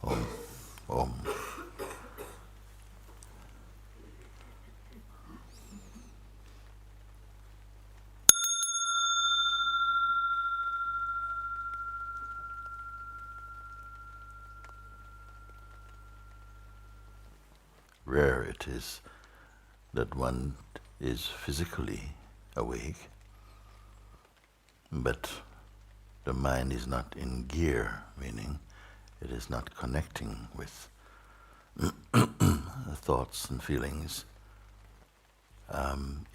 Om. Om. Rare it is that one is physically awake, but the mind is not in gear, meaning it is not connecting with thoughts and feelings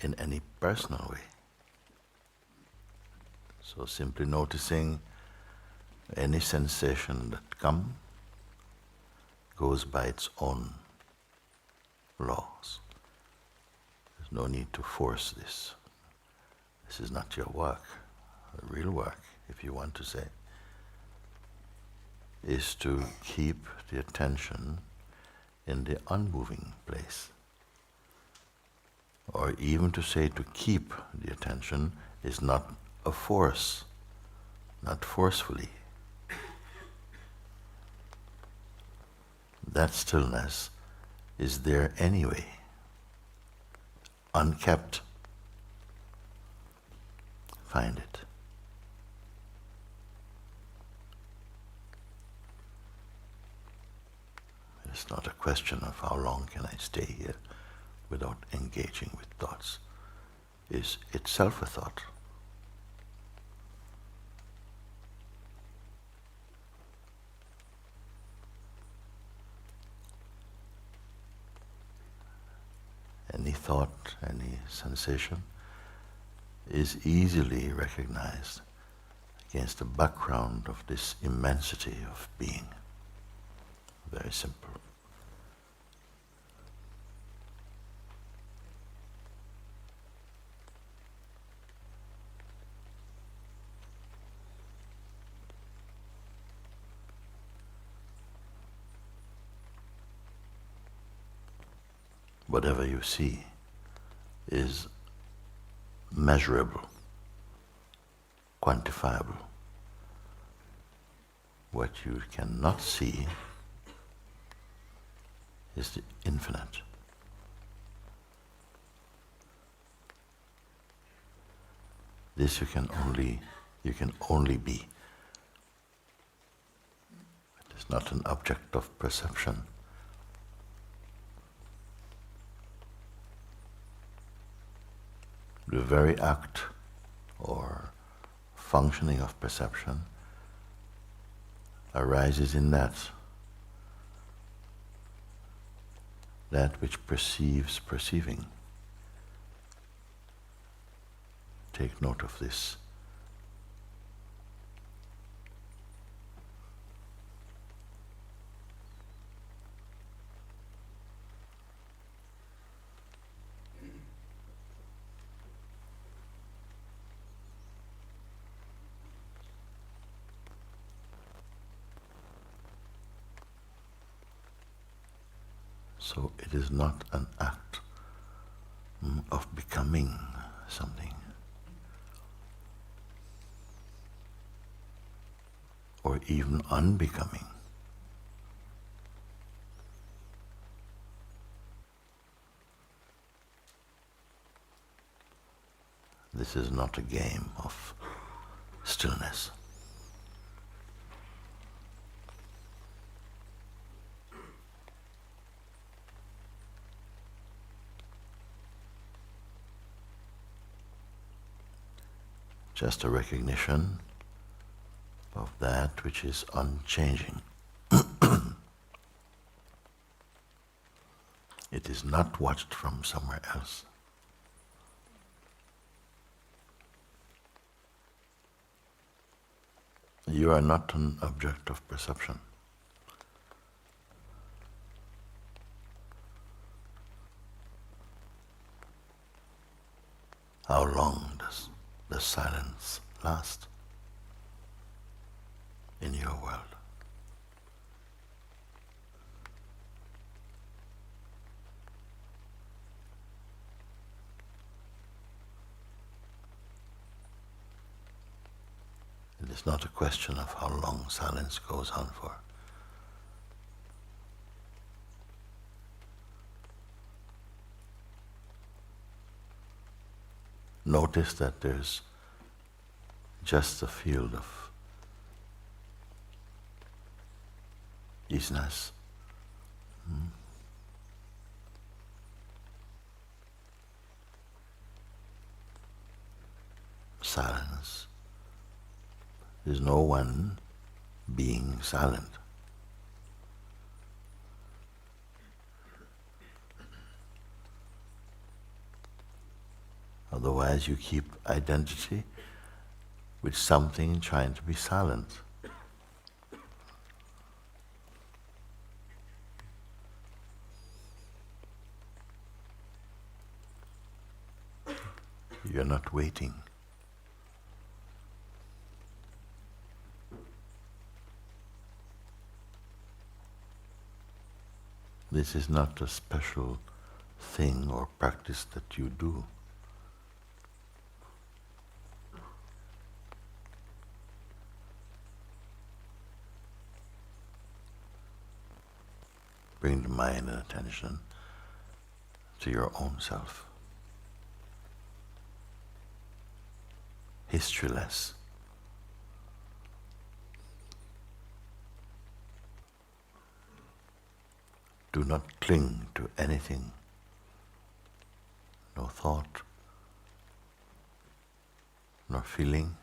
in any personal way. So simply noticing any sensation that comes goes by its own laws. There's no need to force this. This is not your work. The real work, if you want to say, is to keep the attention in the unmoving place. Or even to say to keep the attention is not a force, not forcefully. That stillness is there anyway, unkept. Find it. It's not a question of how long can I stay here without engaging with thoughts. Is itself a thought. Any thought, any sensation is easily recognized against the background of this immensity of being. Very simple. Whatever you see is measurable, quantifiable. What you cannot see is the infinite. This you can only be. It is not an object of perception. The very act or functioning of perception arises in that which perceives perceiving. Take note of this. So it is not an act of becoming something, or even unbecoming. This is not a game of stillness. Just a recognition of that which is unchanging. It is not watched from somewhere else. You are not an object of perception. How long does the silence last in your world? It is not a question of how long silence goes on for. notice that there's just a field of easiness. Silence. There's no one being silent. Otherwise you keep identity with something trying to be silent. You're not waiting. This is not a special thing or practice that you do. Bring the mind and attention to your own self. Historyless. Do not cling to anything. No thought, nor feeling.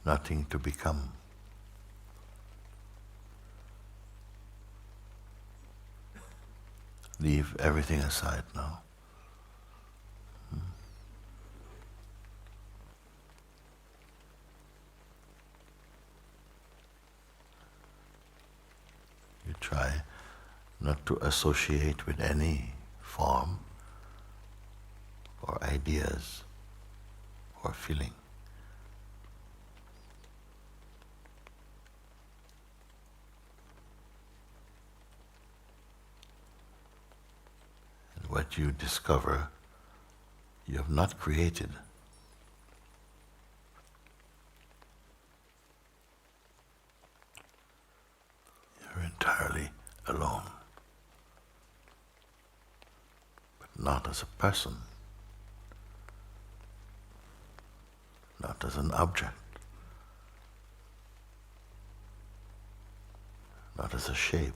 Nothing to become. Leave everything aside now. You try not to associate with any form or ideas or feeling. And what you discover, you have not created. You're entirely alone, but not as a person, not as an object, not as a shape.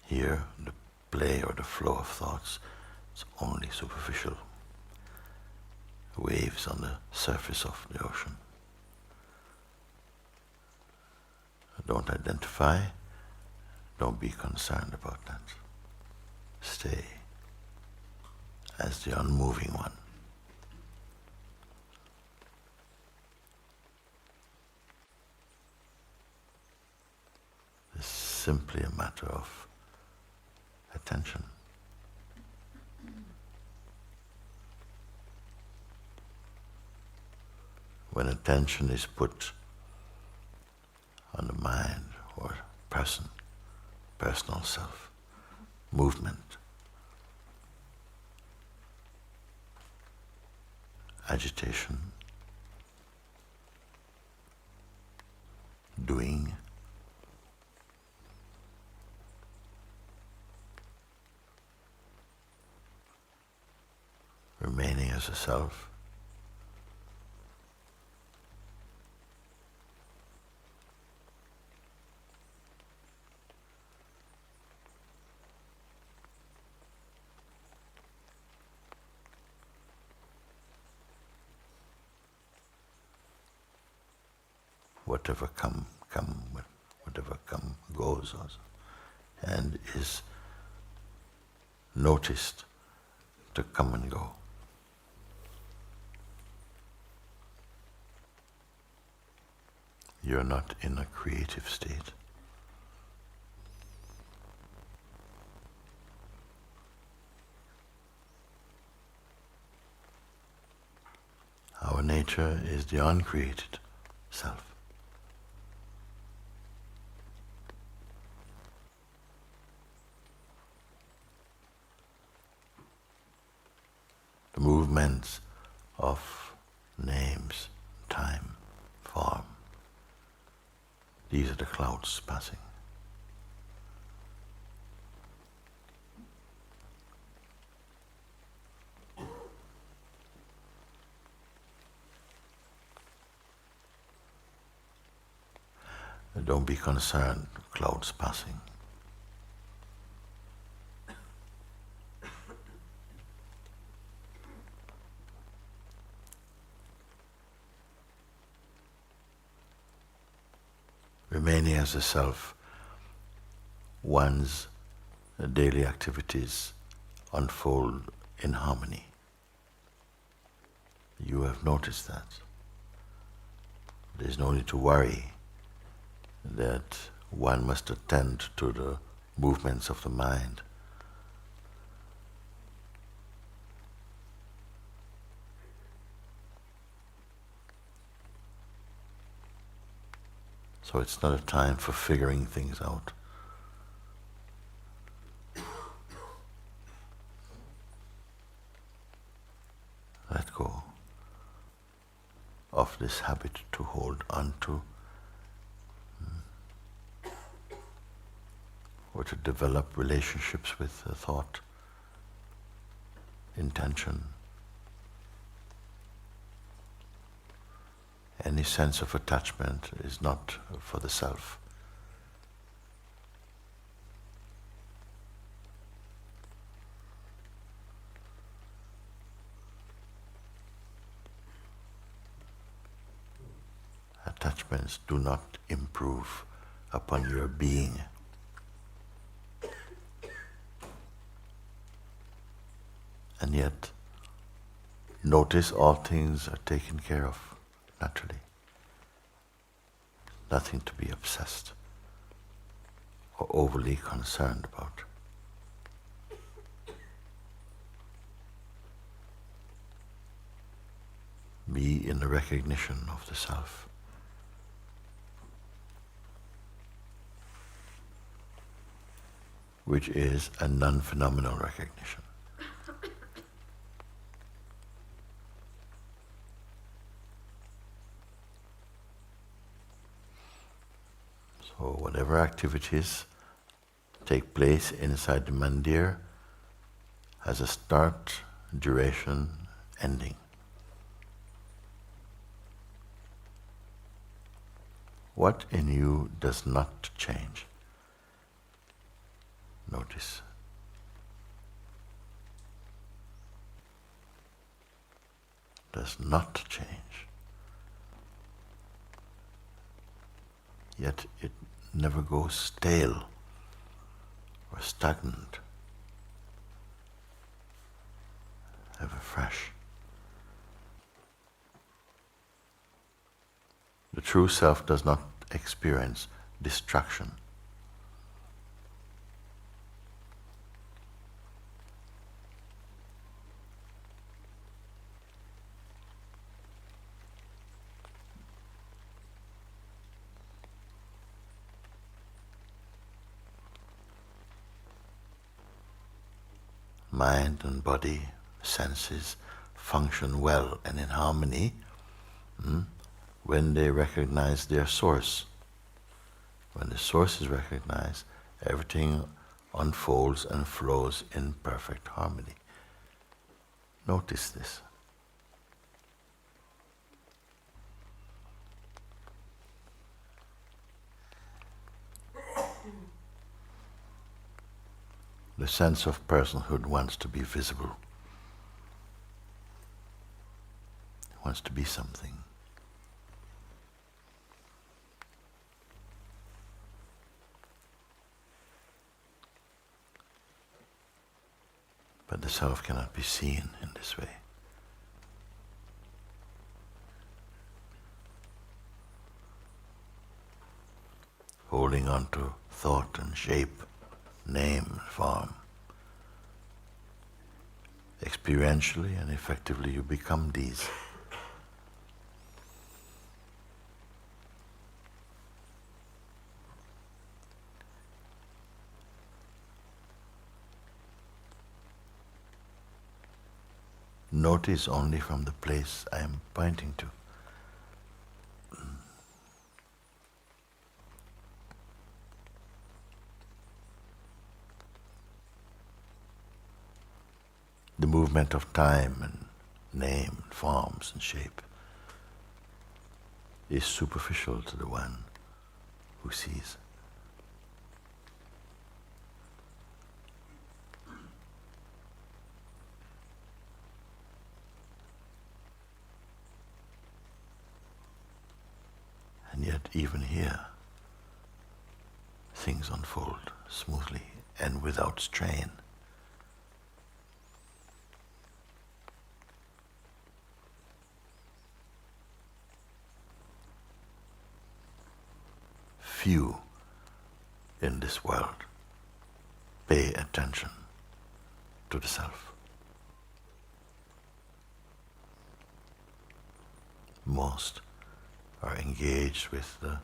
Here, the play or the flow of thoughts is only superficial. Waves on the surface of the ocean. Don't identify, don't be concerned about that. Stay as the unmoving one. It's simply a matter of attention. When attention is put on the mind or person, personal self, movement, agitation, doing, remaining as a self, whatever come, whatever come goes also, and is noticed to come and go. You're not in a creative state. Our nature is the uncreated self. movements of names, time, form. These are the clouds passing. Don't be concerned, clouds passing. Remaining as a self, one's daily activities unfold in harmony. You have noticed that. There's no need to worry that one must attend to the movements of the mind. So it's not a time for figuring things out. Let go of this habit to hold on to or to develop relationships with the thought, intention. Any sense of attachment is not for the self. Attachments do not improve upon your being. And yet, notice all things are taken care of naturally. Nothing to be obsessed or overly concerned about. Be in the recognition of the self. Which is a non-phenomenal recognition. So whatever activities take place inside the mandir has a start, duration, ending. What in you does not change? Notice. Does not change. Yet it never goes stale or stagnant. Ever fresh. The true self does not experience distraction. Mind and body, senses function well and in harmony when they recognize their source. When the source is recognized, everything unfolds and flows in perfect harmony. Notice this. The sense of personhood wants to be visible. It wants to be something. But the self cannot be seen in this way. Holding on to thought and shape, name and form. Experientially and effectively you become these. notice only from the place I am pointing to. The movement of time and name, forms and shape is superficial to the one who sees. And yet even here, things unfold smoothly and without strain. Few in this world pay attention to the self. Most are engaged with the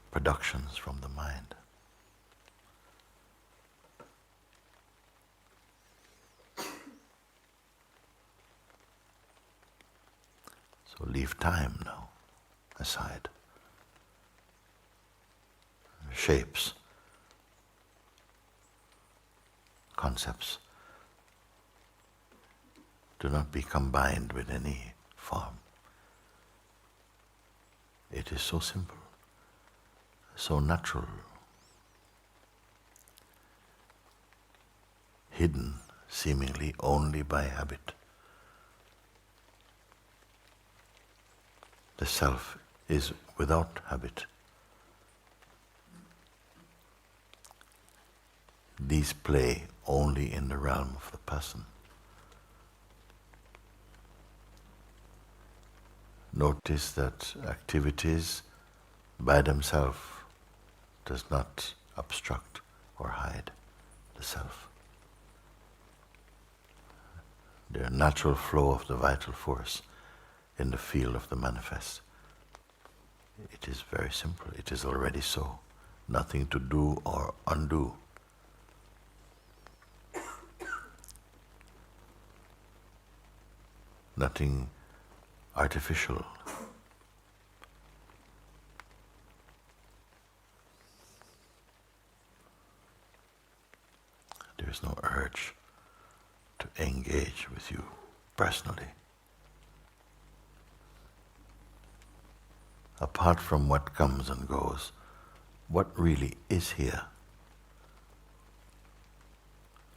productions from the mind. So leave time now aside. Shapes, concepts, do not be combined with any form. It is so simple, so natural, hidden seemingly only by habit. The self is without habit. These play only in the realm of the person. Notice that activities by themselves does not obstruct or hide the self. The natural flow of the vital force in the field of the manifest. It is very simple. It is already so. Nothing to do or undo. Nothing artificial. There is no urge to engage with you personally. Apart from what comes and goes, what really is here?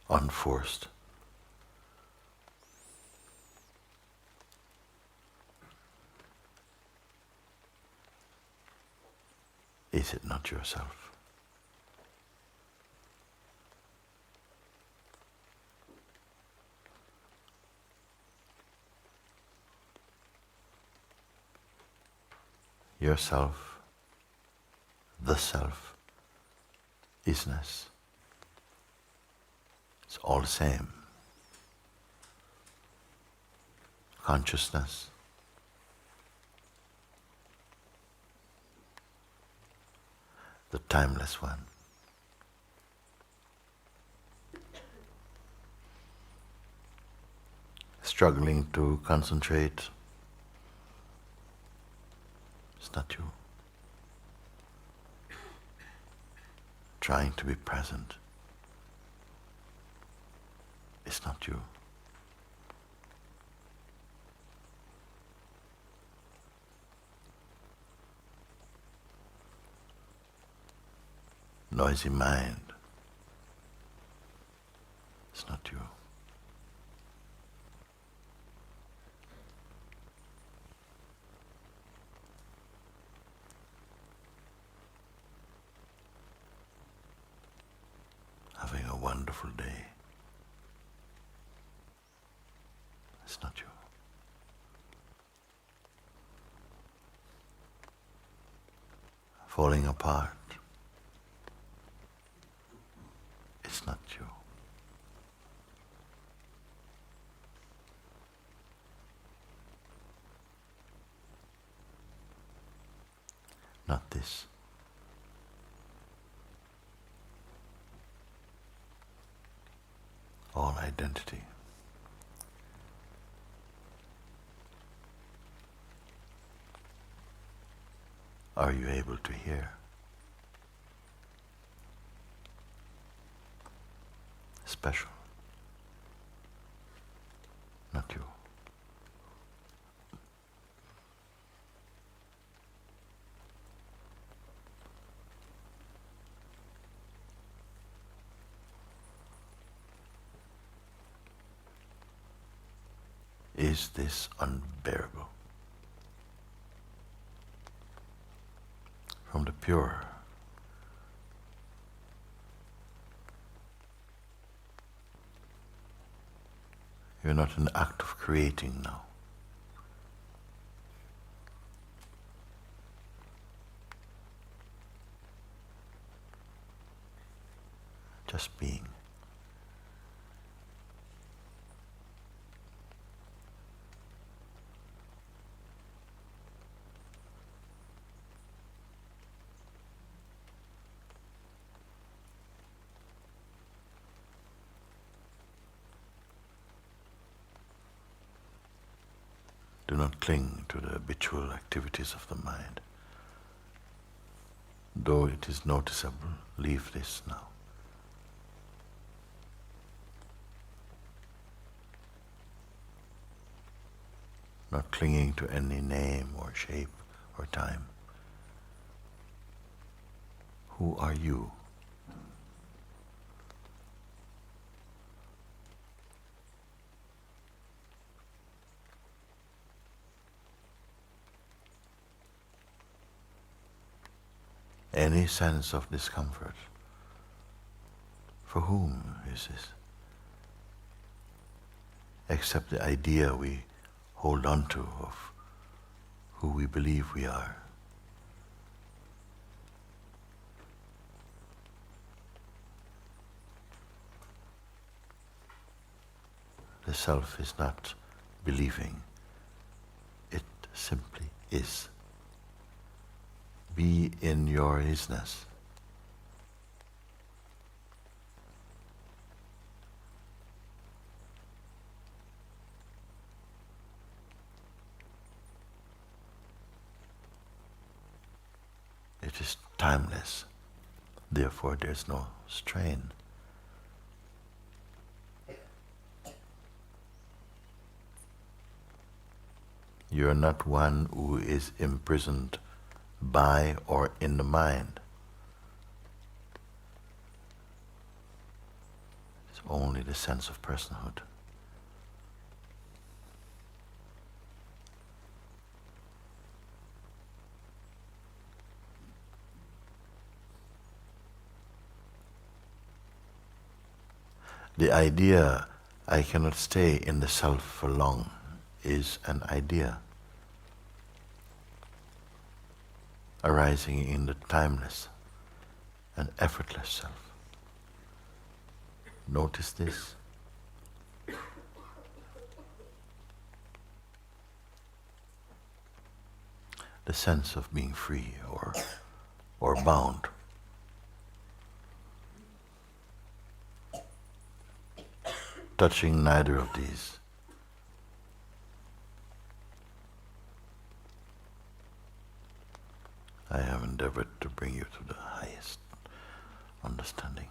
Unforced. Is it not yourself? Yourself, the self, isness. It's all the same. Consciousness. The timeless one. Struggling to concentrate. It's not you. Trying to be present. It's not you. Noisy mind. It's not you. Having a wonderful day. It's not you. Falling apart. It's not you. Not this. All identity are you able to hear? Special, not you. Is this unbearable? From the pure, you're not in the act of creating now. Just being. Do not cling to the habitual activities of the mind. Though it is noticeable, leave this now. Not clinging to any name or shape or time. Who are you? Any sense of discomfort, for whom is this? Except the idea we hold on to of who we believe we are. The self is not believing, it simply is. Be in your isness. It is timeless, therefore there's no strain. You're not one who is imprisoned by or in the mind. It's only the sense of personhood. The idea, I cannot stay in the self for long, is an idea arising in the timeless and effortless self. Notice this. The sense of being free or bound. Touching neither of these. I have endeavored to bring you to the highest understanding.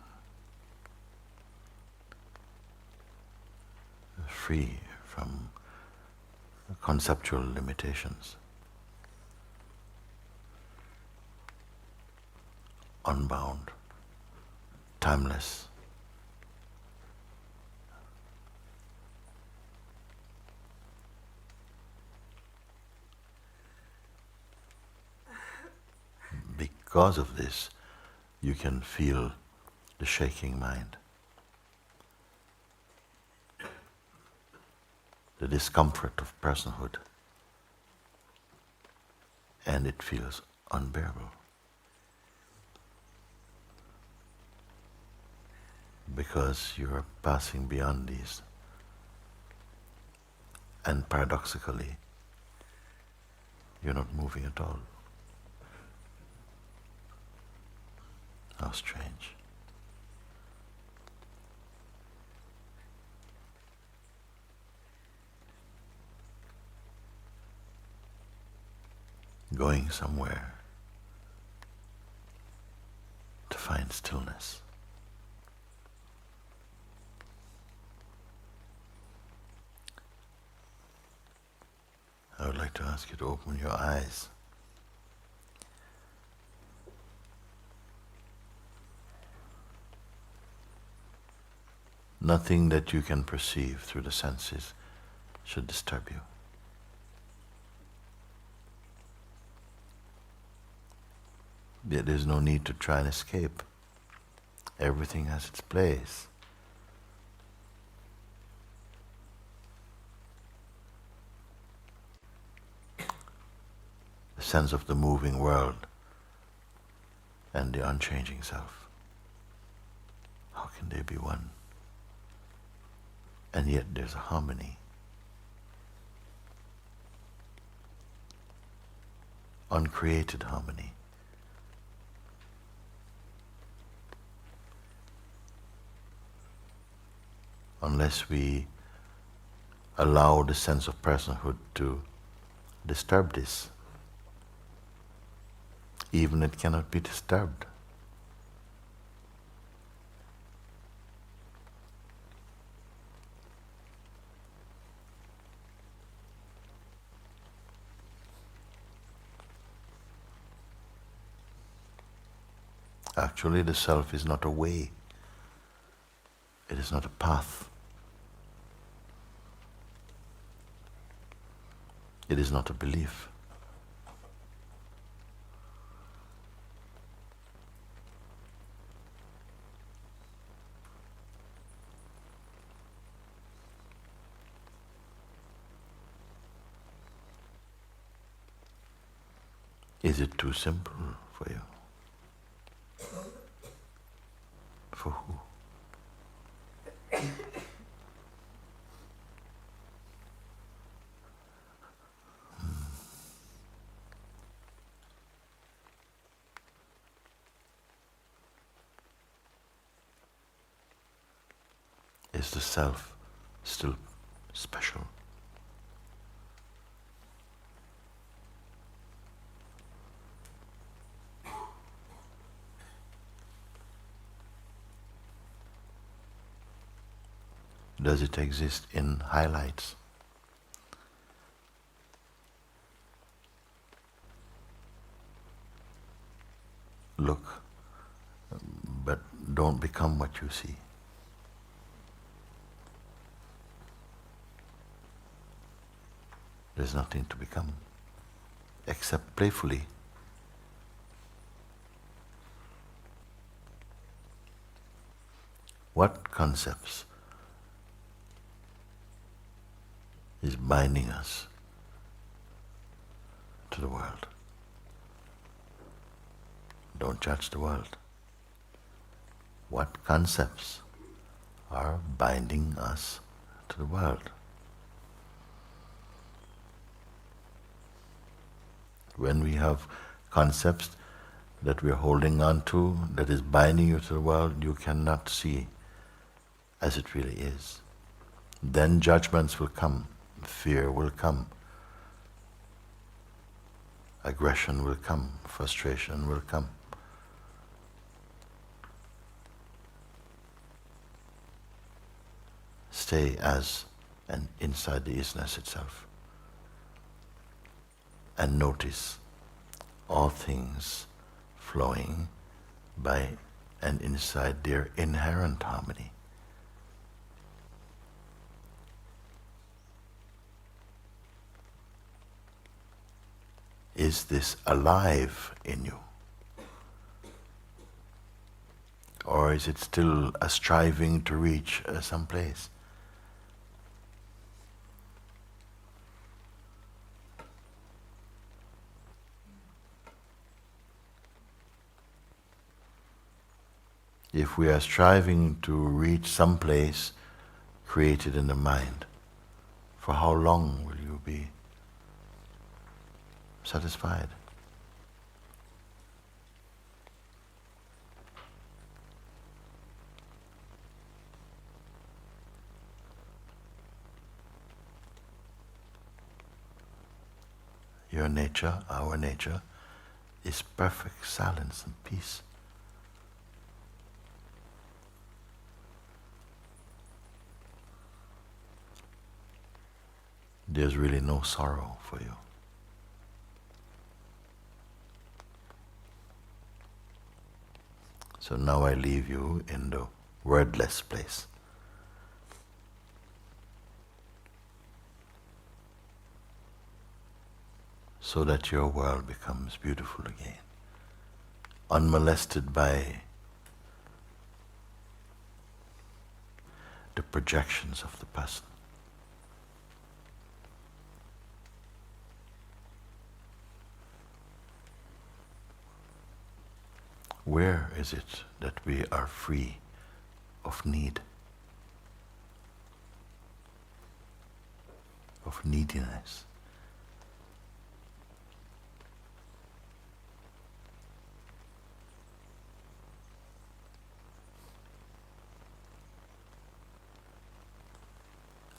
Free from conceptual limitations. Unbound. Timeless. Because of this, you can feel the shaking mind, the discomfort of personhood, and it feels unbearable. Because you're passing beyond these. And paradoxically, you're not moving at all. How strange. Going somewhere find stillness. I would like to ask you to open your eyes. Nothing that you can perceive through the senses should disturb you. There is no need to try and escape. Everything has its place. The sense of the moving world and the unchanging self. How can they be one? And yet there's a harmony. Uncreated harmony. Unless we allow the sense of personhood to disturb this, even it cannot be disturbed. Actually, the self is not a way. It is not a path. It is not a belief. Is it too simple for you? For who? Is the self still special? Does it exist in highlights? Look, but don't become what you see. There's nothing to become, except playfully. What concepts is binding us to the world? Don't judge the world. What concepts are binding us to the world? When we have concepts that we are holding on to, that is binding you to the world, you cannot see as it really is. Then judgments will come, fear will come, aggression will come, frustration will come. Stay as and inside the isness itself. And notice all things flowing by and inside their inherent harmony. Is this alive in you? Or is it still a striving to reach some place? If we are striving to reach some place created in the mind, for how long will you be satisfied? Your nature, our nature, is perfect silence and peace. there's really no sorrow for you. So now I leave you in the wordless place. So that your world becomes beautiful again, unmolested by the projections of the person. Where is it that we are free of need, of neediness?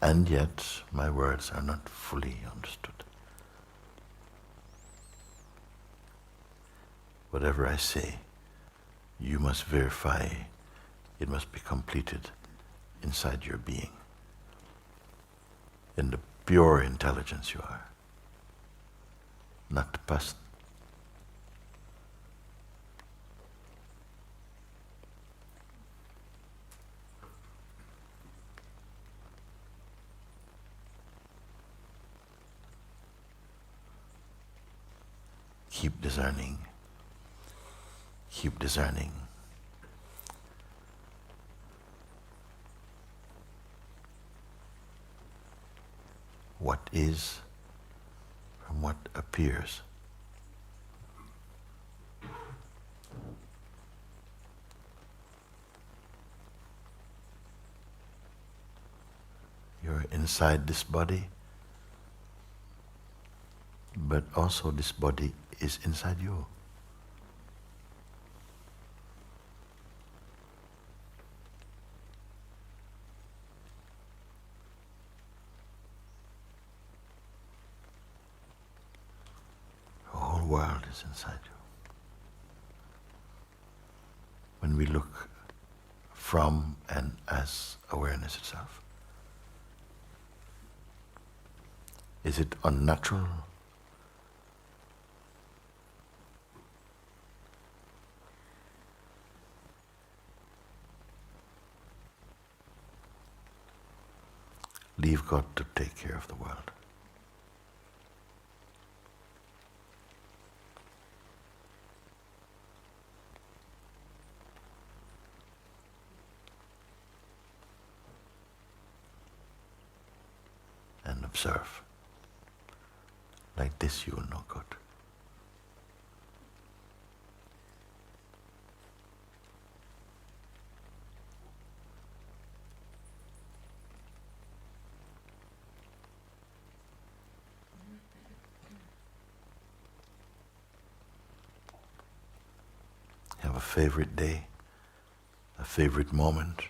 And yet my words are not fully understood. Whatever I say, you must verify, it must be completed inside your being, in the pure intelligence you are, not the person. Keep discerning. Keep discerning. What is from what appears. You're inside this body, but also this body is inside you. The whole world is inside you. When we look from and as awareness itself, is it unnatural? Leave God to take care of the world. And observe. Like this you will know God. Have a favorite day, a favorite moment.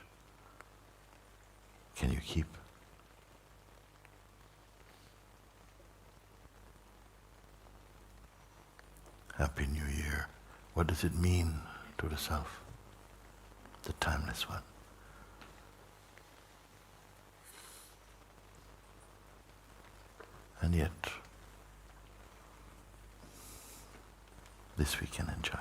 Can you keep? Happy New Year. What does it mean to the self? The timeless one. And yet, this we can enjoy.